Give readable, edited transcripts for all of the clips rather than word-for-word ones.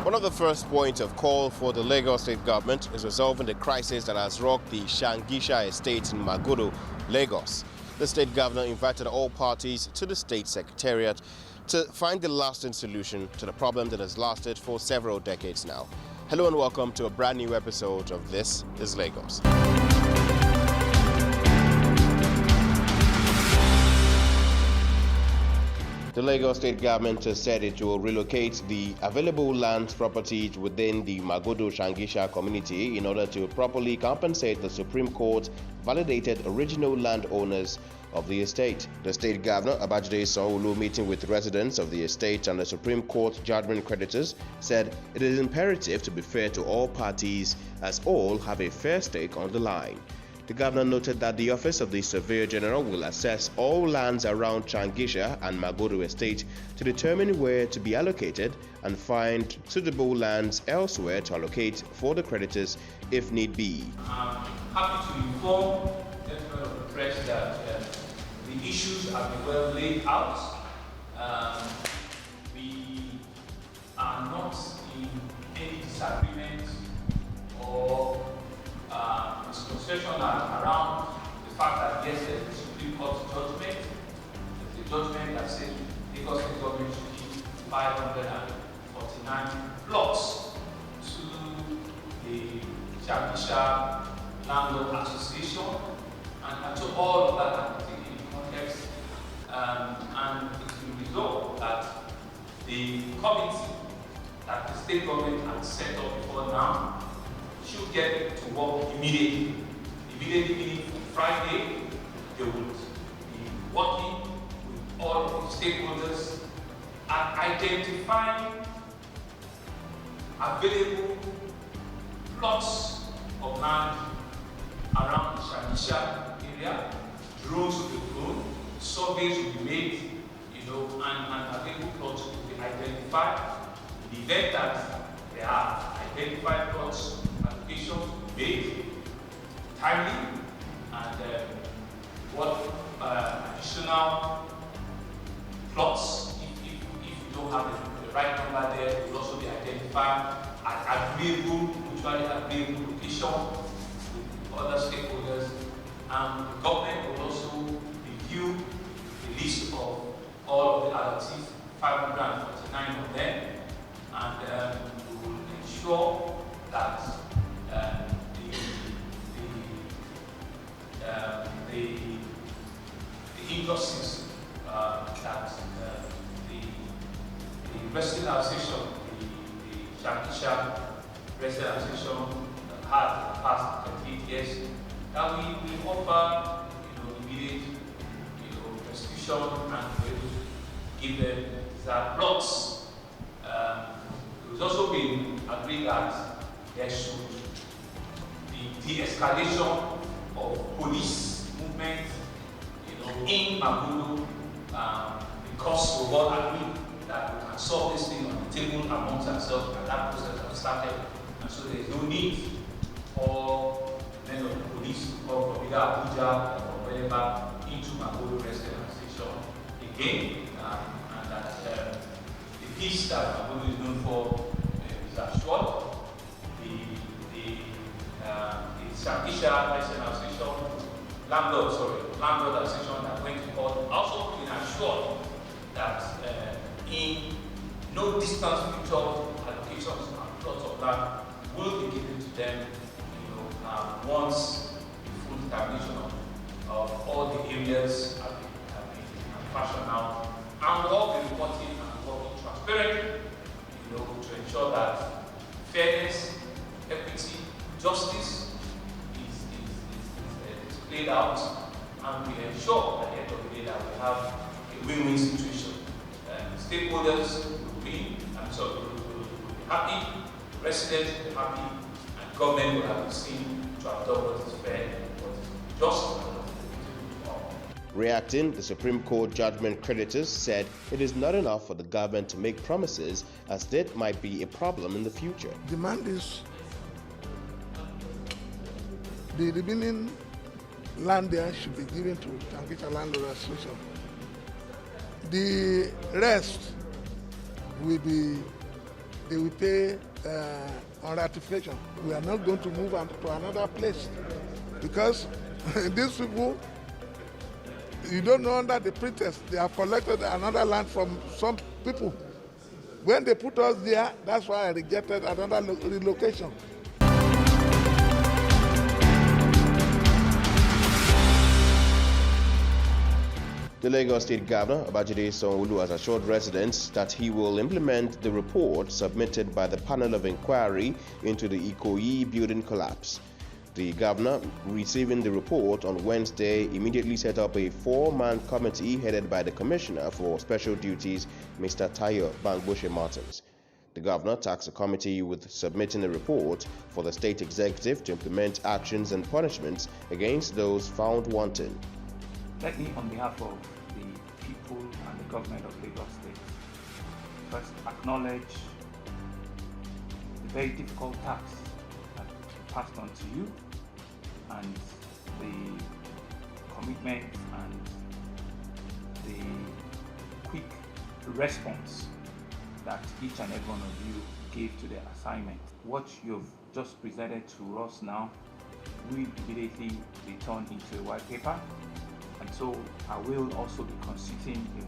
One of the first points of call for the Lagos State government is resolving the crisis that has rocked the Shangisha estate in Magodo, Lagos. The state governor invited all parties to the state secretariat to find the lasting solution to the problem that has lasted for several decades now. Hello and welcome to a brand new episode of This is Lagos. The Lagos State government has said it will relocate the available land properties within the Magodo Shangisha community in order to properly compensate the Supreme Court validated original landowners of the estate. The state governor, Sanwo-Olu, meeting with residents of the estate and the Supreme Court judgment creditors, said it is imperative to be fair to all parties as all have a fair stake on the line. The governor noted that the Office of the Surveyor General will assess all lands around Shangisha and Magodo Estate to determine where to be allocated and find suitable lands elsewhere to allocate for the creditors if need be. I'm happy to inform everyone of the press that the issues have been well laid out. We are not in any disagreement or misconception around the fact that yes, there's a Supreme Court judgment. There's a judgment that says Lagos State government should give 549 plots to the Shangisha Landlord Association, and so all of that can be taken in context, and it will result that the committee that the state government had set up before now should get to work immediately. Immediately meaning Friday, they would be working with all the stakeholders and identifying available plots of land around the Shangisha area. Drones will be flown, surveys will be made, and available plots will be identified. In the event that there are identified plots, applications made timely, and what additional plots, if you don't have the right number there, will also be identified at agreeable, mutually agreeable location with other stakeholders. And the government will also review the list of all of the allottees, 549 of them, and we will ensure that the injustice that the Resident Association, the Shangisha Resident Association had in the past 38 years, that we will offer immediate restitution and give them their plots. It was also been agreed that there should be de-escalation of police movement, in Magodo, because we all agree that we can solve this thing on the table amongst ourselves, and that process has started. And so there is no need for men of the police to come from either Abuja or wherever into Magodo Resident Station again, and that the peace that Magodo is known for is assured. The Shangisha Resident Association, Landlord Association that went to court also been assured that in no distant future allocations and plots of land will be given to them, once the full determination of all the areas have been fashioned out, and we'll all be reporting and working transparently, to ensure that fairness, equity, justice is played out, and we ensure at the end of the day that we have a win-win situation. Stakeholders will win, and so will be happy, residents will be happy, and government will have been seen to have done what is fair, what is just, and what is equitable. Reacting, the Supreme Court judgment creditors said it is not enough for the government to make promises, as that might be a problem in the future. Demand is the remaining land there should be given to Shangisha Landlord Association. The rest will be they will pay on ratification. We are not going to move on to another place because these people, you don't know under the pretext, they have collected another land from some people. When they put us there, that's why I rejected another relocation. The Lagos State Governor, Sanwo-Olu, has assured residents that he will implement the report submitted by the panel of inquiry into the Ikoyi building collapse. The governor, receiving the report on Wednesday, immediately set up a 4-man committee headed by the Commissioner for Special Duties, Mr. Tayo Bangboshe Martins. The governor tasked the committee with submitting a report for the state executive to implement actions and punishments against those found wanting. Let me, on behalf of the people and the government of Lagos State, first acknowledge the very difficult task that passed on to you and the commitment and the quick response that each and every one of you gave to the assignment. What you've just presented to us now will immediately be turned into a white paper. And so I will also be constituting a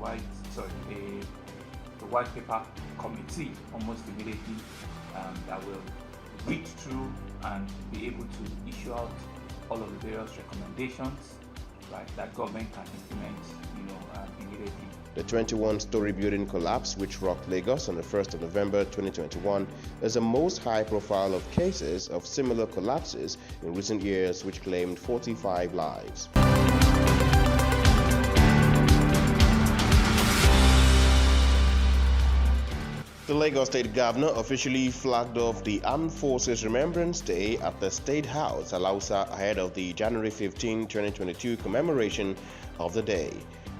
white paper committee almost immediately that will read through and be able to issue out all of the various recommendations, right, that government can implement, immediately. The 21-story building collapse, which rocked Lagos on the 1st of November 2021, is the most high-profile of cases of similar collapses in recent years, which claimed 45 lives. The Lagos State Governor officially flagged off the Armed Forces Remembrance Day at the State House, Alausa, ahead of the January 15, 2022 commemoration of the day.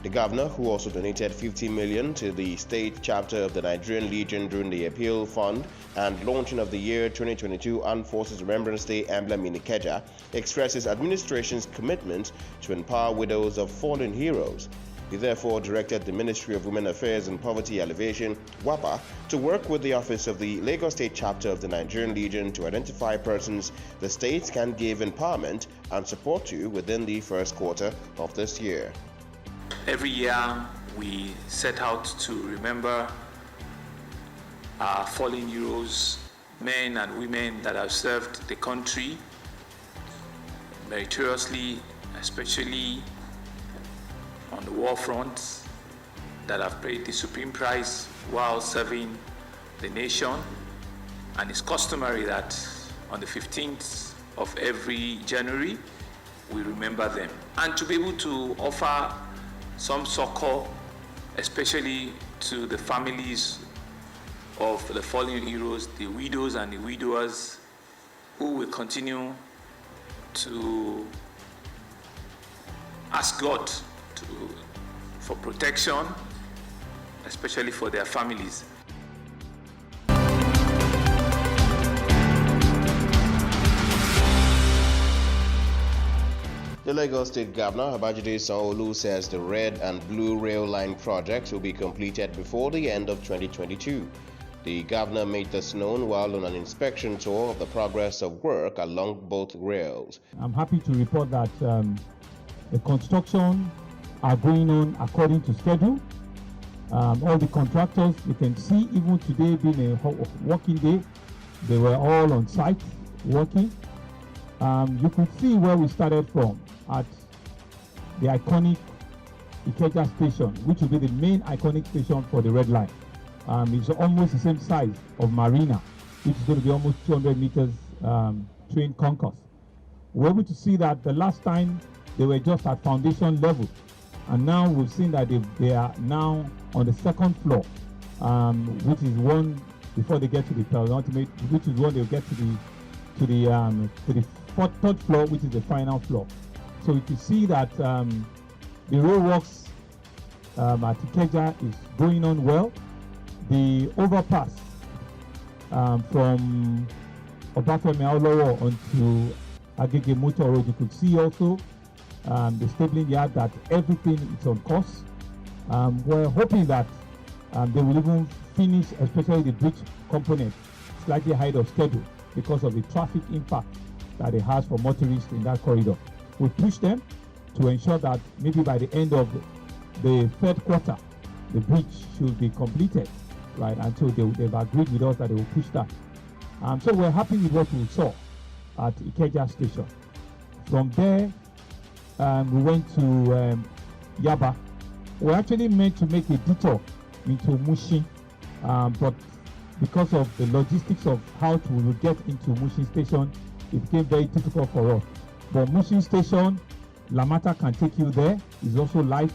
The governor, who also donated 50 million to the state chapter of the Nigerian Legion during the appeal fund and launching of the year 2022 Armed Forces Remembrance Day emblem in Ikeja, expresses administration's commitment to empower widows of fallen heroes. He therefore directed the Ministry of Women Affairs and Poverty Alleviation, WAPA, to work with the office of the Lagos State chapter of the Nigerian Legion to identify persons the states can give empowerment and support to within the first quarter of this year. Every year we set out to remember our fallen heroes, men and women that have served the country meritoriously, especially on the war front, that have paid the supreme price while serving the nation. And it's customary that on the 15th of every January we remember them, and to be able to offer some succor, especially to the families of the fallen heroes, the widows and the widowers, who will continue to ask God for protection, especially for their families. The Lagos State Governor, Sanwo-Olu, says the red and blue rail line projects will be completed before the end of 2022. The governor made this known while on an inspection tour of the progress of work along both rails. I'm happy to report that the construction are going on according to schedule. All the contractors, you can see even today being a working day, they were all on site working. You could see where we started from at the iconic Ikeja station, which will be the main iconic station for the Red Line. It's almost the same size of Marina, which is going to be almost 200 meters train concourse. We're able to see that the last time they were just at foundation level, and now we've seen that they are now on the second floor, which is one before they get to the penultimate, which is when they'll get to the third floor, which is the final floor. So you can see that the roadworks at Ikeja is going on well. The overpass from Obafemi Awolowo onto Agege Motor Road, you could see also the stabling yard, that everything is on course. We're hoping that They will even finish, especially the bridge component, slightly ahead of schedule because of the traffic impact that it has for motorists in that corridor. We push them to ensure that maybe by the end of the third quarter, the bridge should be completed, right? Until they've agreed with us that they will push that. So we're happy with what we saw at Ikeja Station. From there, we went to Yaba. We actually meant to make a detour into Mushin, but because of the logistics of how to get into Mushin Station, it became very difficult for us. But Mushin Station, Lamata can take you there. It's also live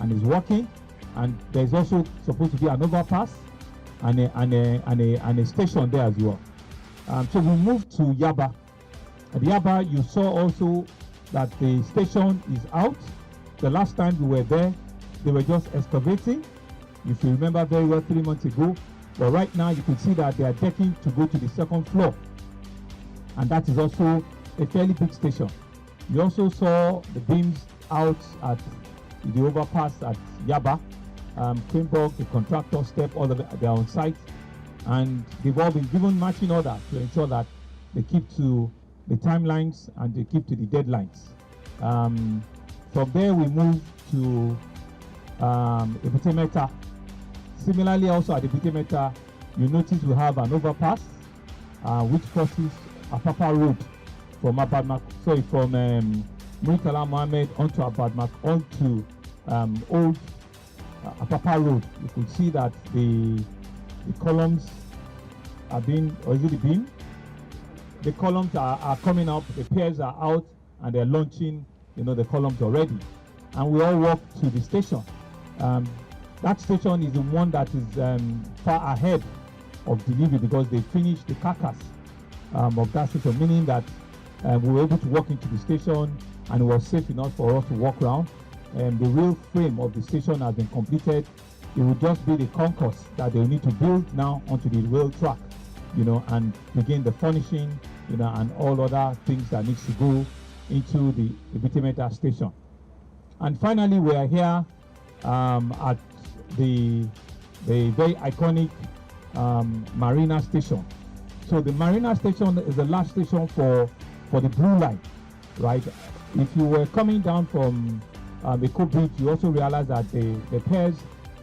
and is working. And there's also supposed to be an overpass and a station there as well. So we moved to Yaba. At Yaba, you saw also that the station is out. The last time we were there, they were just excavating. If you remember very well, 3 months ago. But right now, you can see that they are decking to go to the second floor. And that is also a fairly big station. You also saw the beams out at the overpass at Yaba. Queenborg, the contractor step, all of it, they are on site. And they've all been given matching order to ensure that they keep to the timelines and they keep to the deadlines. From there, we move to EP38. Similarly, also at EP38, you notice we have an overpass which crosses Apapa Road from Murtala Mohammed onto Abadmak onto Old Apapa Road. You could see that the columns are being, or is it the beam? The columns are coming up, the piers are out, and they're launching, the columns already. And we all walk to the station. That station is the one that is far ahead of delivery because they finished the carcass of that station, meaning that we were able to walk into the station and it was safe enough for us to walk around. The real frame of the station has been completed. It will just be the concourse that they will need to build now onto the rail track, and begin the furnishing, and all other things that needs to go into the EP38 station. And finally, we are here at the very iconic Marina Station. So the Marina Station is the last station for the Blue Line, right? If you were coming down from the Eko Bridge, you also realize that the piers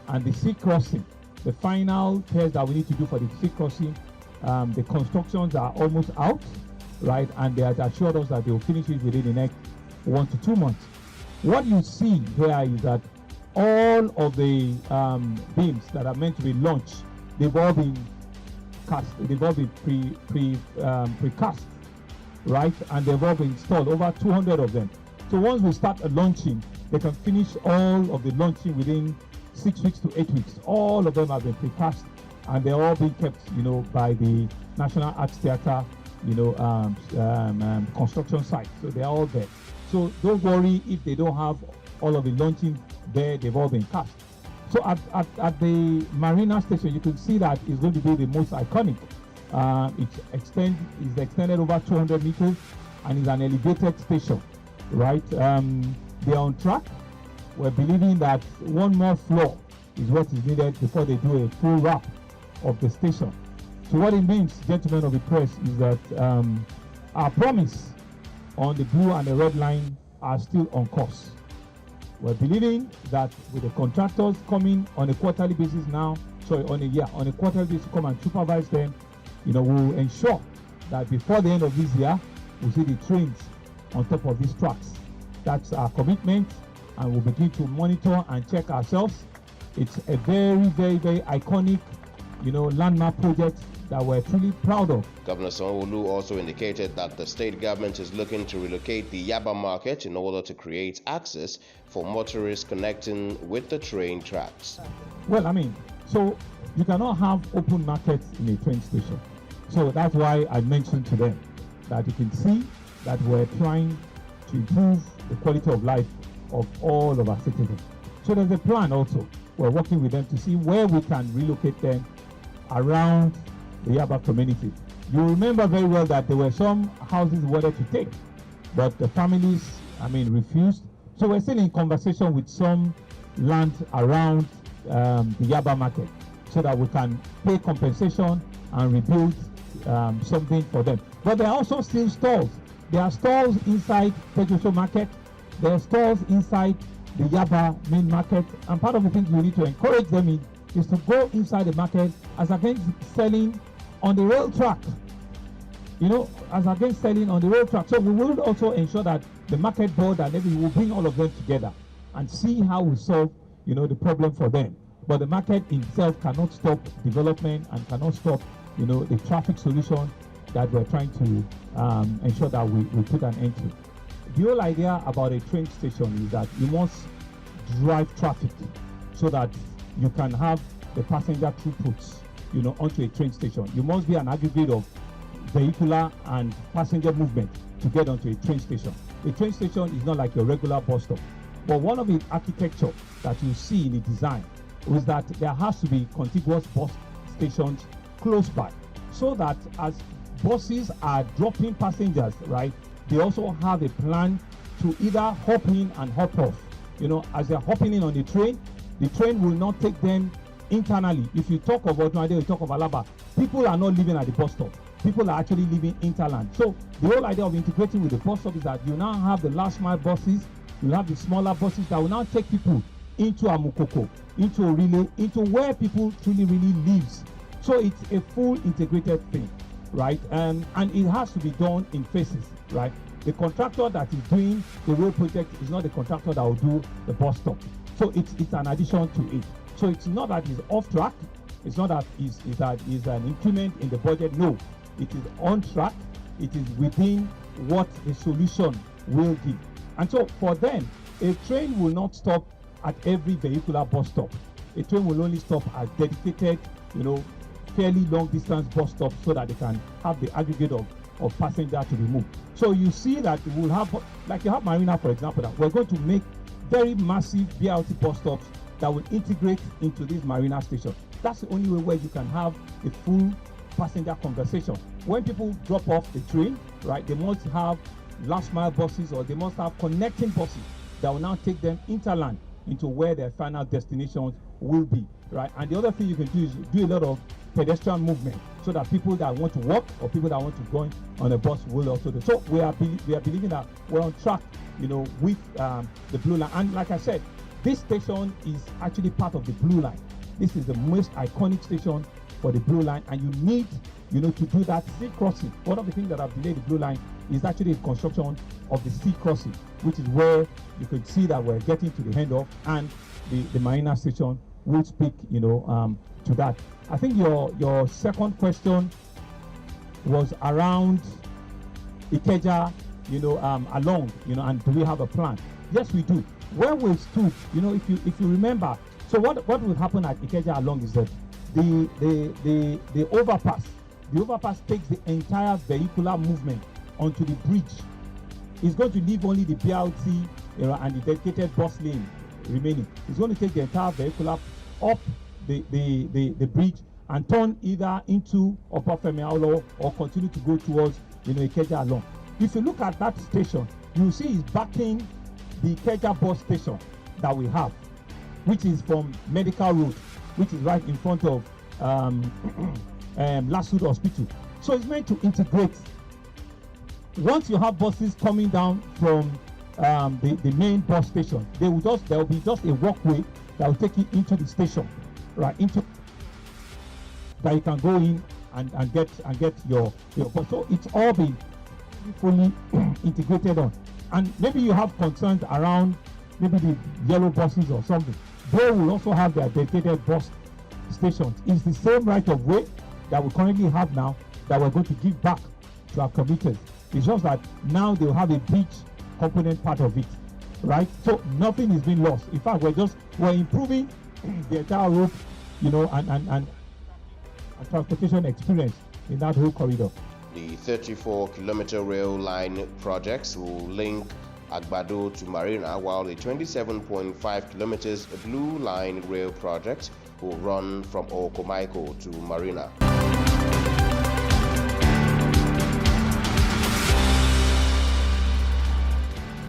and the sea crossing, the final piers that we need to do for the sea crossing, the constructions are almost out, right? And they have assured us that they will finish it within the next 1 to 2 months. What you see here is that all of the beams that are meant to be launched, they've all been cast, they've all been precast, right? And they've all been installed, over 200 of them. So once we start launching, they can finish all of the launching within 6 weeks to 8 weeks. All of them have been precast, and they're all being kept, by the National Arts Theatre, construction site. So they're all there. So don't worry if they don't have all of the launching there, they've all been cast. So at the Marina Station, you can see that it's going to be the most iconic. It's extended over 200 meters and is an elevated station, right? They're on track. We're believing that one more floor is what is needed before they do a full wrap of the station. So what it means, gentlemen of the press, is that our promise on the blue and the red line are still on course. We're believing that with the contractors coming on a quarterly basis now, on a quarterly basis, come and supervise them, we'll ensure that before the end of this year, we'll see the trains on top of these tracks. That's our commitment, and we'll begin to monitor and check ourselves. It's a very, very, very iconic, landmark project that we're truly proud of. Governor Sanwo-Olu also indicated that the state government is looking to relocate the Yaba market in order to create access for motorists connecting with the train tracks. Well, so you cannot have open markets in a train station. So that's why I mentioned to them that you can see that we're trying to improve the quality of life of all of our citizens. So there's a plan also. We're working with them to see where we can relocate them around the Yaba community. You remember very well that there were some houses we wanted to take, but the families, refused. So we're still in conversation with some land around the Yaba market, so that we can pay compensation and rebuild something for them. But there are also still stalls. There are stalls inside Petroso market. There are stalls inside the Yaba main market. And part of the things we need to encourage them in is to go inside the market as against selling on the rail track. As against selling on the rail track. So we will also ensure that the market board and everything will bring all of them together and see how we solve, the problem for them. But the market itself cannot stop development and cannot stop, the traffic solution that we're trying to ensure that we put an end to. The whole idea about a train station is that you must drive traffic so that you can have the passenger throughputs, onto a train station. You must be an aggregate of vehicular and passenger movement to get onto a train station. A train station is not like your regular bus stop. But one of the architecture that you see in the design is that there has to be contiguous bus stations close by, so that as buses are dropping passengers, right, they also have a plan to either hop in and hop off. As they're hopping in on the train will not take them internally. If you talk of Odunade, you talk of Alaba, people are not living at the bus stop. People are actually living interland. So the whole idea of integrating with the bus stop is that you now have the last mile buses, you have the smaller buses that will now take people into Amukoko, into Orile, into where people truly really lives. So it's a full integrated thing, right? And it has to be done in phases, right? The contractor that is doing the road project is not the contractor that will do the bus stop. So it's an addition to it. So it's not that it's off track. It's not that it's an increment in the budget. No, it is on track. It is within what the solution will give. And so for them, a train will not stop at every vehicular bus stop. A train will only stop at dedicated, fairly long distance bus stops, so that they can have the aggregate of passengers to be moved. So you see that we will have, like you have Marina, for example, that we're going to make very massive BRT bus stops that will integrate into this Marina station. That's the only way where you can have a full passenger conversation. When people drop off the train, right, they must have last mile buses, or they must have connecting buses that will now take them interland into where their final destinations will be, right? And the other thing you can do is do a lot of pedestrian movement, so that people that want to walk or people that want to go on a bus will also do. So we are believing that we're on track, with the Blue Line. And like I said, this station is actually part of the Blue Line. This is the most iconic station for the Blue Line, and you need, to do that sea crossing. One of the things that have delayed the Blue Line is actually the construction of the sea crossing, which is where you can see that we're getting to the handoff, and the Marina station will speak, to that. I think your second question was around Ikeja, along, and do we have a plan? Yes, we do. Where we stood, if you remember, so what will happen at Ikeja along is that the overpass takes the entire vehicular movement onto the bridge. It's going to leave only the BRT and the dedicated bus lane remaining. It's going to take the entire vehicular up the bridge and turn either into Upper Femi Awolowo or continue to go towards Ikeja along. If you look at that station, you see it's backing the Ikeja bus station that we have, which is from Medical Road, which is right in front of Lasud Hospital. So it's meant to integrate. Once you have buses coming down from the main bus station, there will be just a walkway that will take you into the station, right, into that you can go in and get your bus. So it's all been fully integrated on. And maybe you have concerns around maybe the yellow buses or something. They will also have their dedicated bus stations. It's the same right of way that we currently have now that we're going to give back to our commuters. It's just that now they'll have a bridge component part of it, right? So nothing is being lost. In fact, we're improving the entire route, and transportation experience in that whole corridor. The 34-kilometer rail line projects will link Agbado to Marina, while the 27.5 kilometers Blue Line rail project will run from Okomaiko to Marina.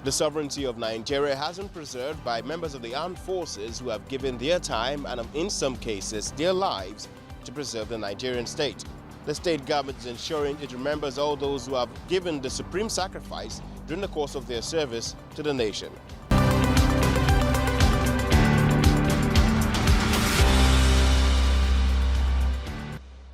The sovereignty of Nigeria has been preserved by members of the armed forces who have given their time and, in some cases, their lives to preserve the Nigerian state. The state government is ensuring it remembers all those who have given the supreme sacrifice during the course of their service to the nation.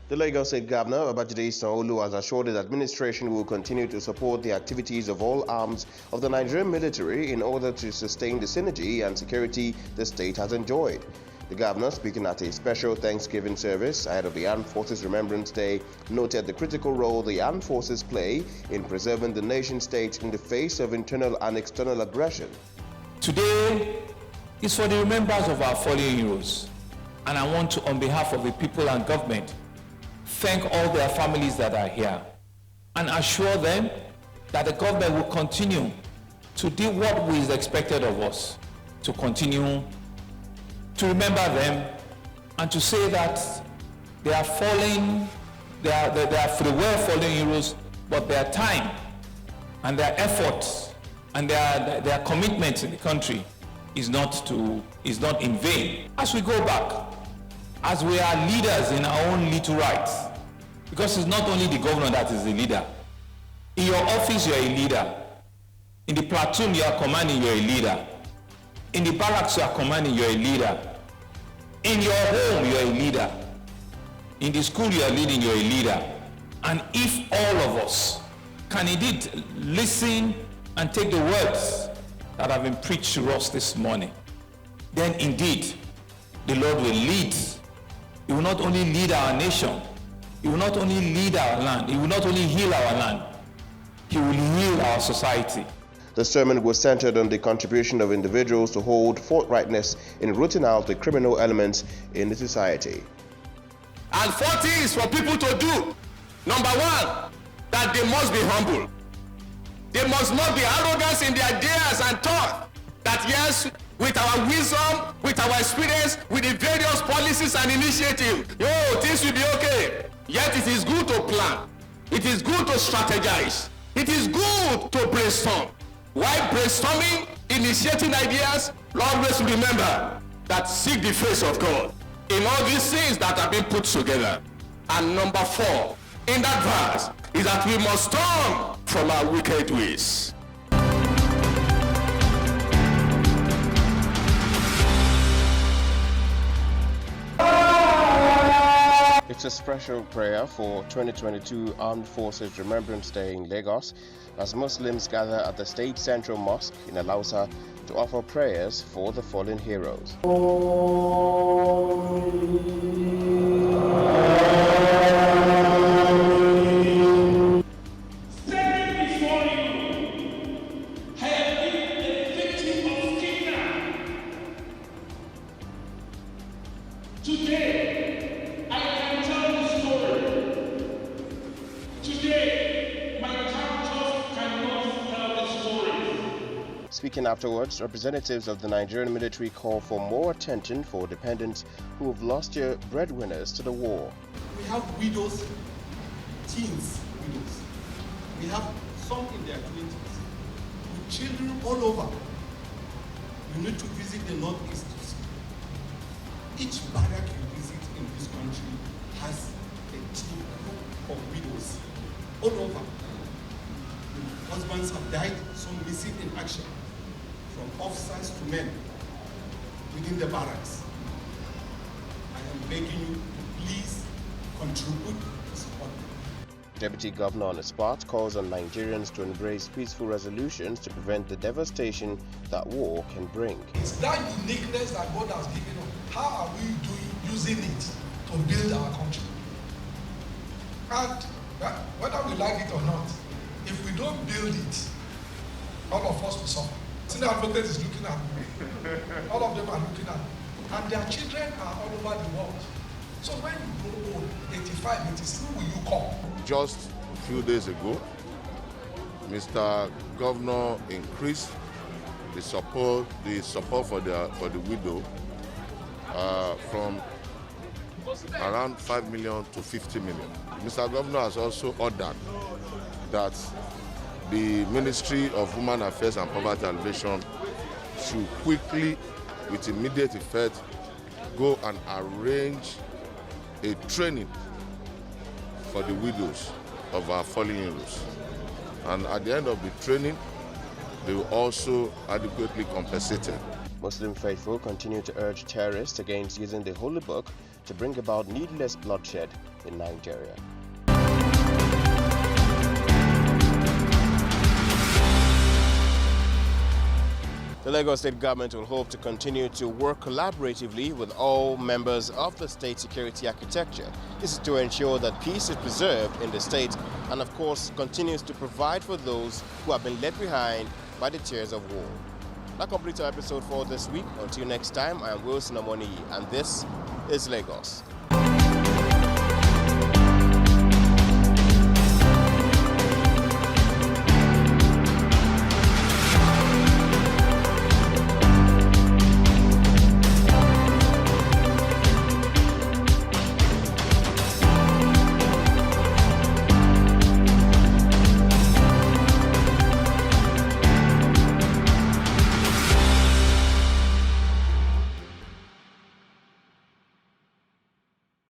The Lagos State Governor, Sanwo-Olu, has assured his administration will continue to support the activities of all arms of the Nigerian military in order to sustain the synergy and security the state has enjoyed. The governor, speaking at a special Thanksgiving service ahead of the Armed Forces Remembrance Day, noted the critical role the armed forces play in preserving the nation-state in the face of internal and external aggression. Today is for the remembrance of our fallen heroes, and I want to, on behalf of the people and government, thank all their families that are here and assure them that the government will continue to do what is expected of us, to continue to remember them and to say that they are fallen, they are well-fallen heroes, but their time and their efforts and their commitment in the country is not in vain. As we go back, as we are leaders in our own little rights, because it's not only the governor that is the leader. In your office, you're a leader. In the platoon you are commanding, you're a leader. In the barracks you are commanding, you're a leader. In your home, you're a leader. In the school you are leading, you're a leader. And if all of us can indeed listen and take the words that have been preached to us this morning, then indeed the Lord will lead. He will not only lead our nation, He will not only lead our land, He will not only heal our land, He will heal our society. The sermon was centered on the contribution of individuals to hold forthrightness in rooting out the criminal elements in the society. And 4 things for people to do. Number 1, that they must be humble. They must not be arrogant in their ideas and thought. That yes, with our wisdom, with our experience, with the various policies and initiatives, things will be okay. Yet it is good to plan. It is good to strategize. It is good to brainstorm. While brainstorming, initiating ideas, always remember that seek the face of God in all these things that have been put together. And number 4, in that verse, is that we must turn from our wicked ways. It's a special prayer for 2022 Armed Forces Remembrance Day in Lagos as Muslims gather at the State Central Mosque in Alausa to offer prayers for the fallen heroes. Speaking afterwards, representatives of the Nigerian military call for more attention for dependents who have lost their breadwinners to the war. We have widows, teens widows. We have some in their 20s, with children all over. You need to visit the Northeast. Each barrack you visit in this country has a team of widows all over. Husbands have died, some missing in action, from officers to men within the barracks. I am begging you to please contribute to support them. Deputy Governor on the spot calls on Nigerians to embrace peaceful resolutions to prevent the devastation that war can bring. It's that uniqueness that God has given us. How are we using it to build our country? And whether we like it or not, if we don't build it, all of us will suffer. Senior advocate is looking at me. All of them are looking at me. And their children are all over the world. So when you grow old, 85, 86, who will you call? Just a few days ago, Mr. Governor increased the support for the widow from around 5 million to 50 million. Mr. Governor has also ordered that the Ministry of Women Affairs and Poverty Alleviation should quickly, with immediate effect, go and arrange a training for the widows of our fallen heroes. And at the end of the training, they will also adequately compensated. Muslim faithful continue to urge terrorists against using the Holy Book to bring about needless bloodshed in Nigeria. The Lagos State government will hope to continue to work collaboratively with all members of the state security architecture. This is to ensure that peace is preserved in the state and, of course, continues to provide for those who have been left behind by the tears of war. That completes our episode for this week. Until next time, I am Wilson Amoni, and this is Lagos.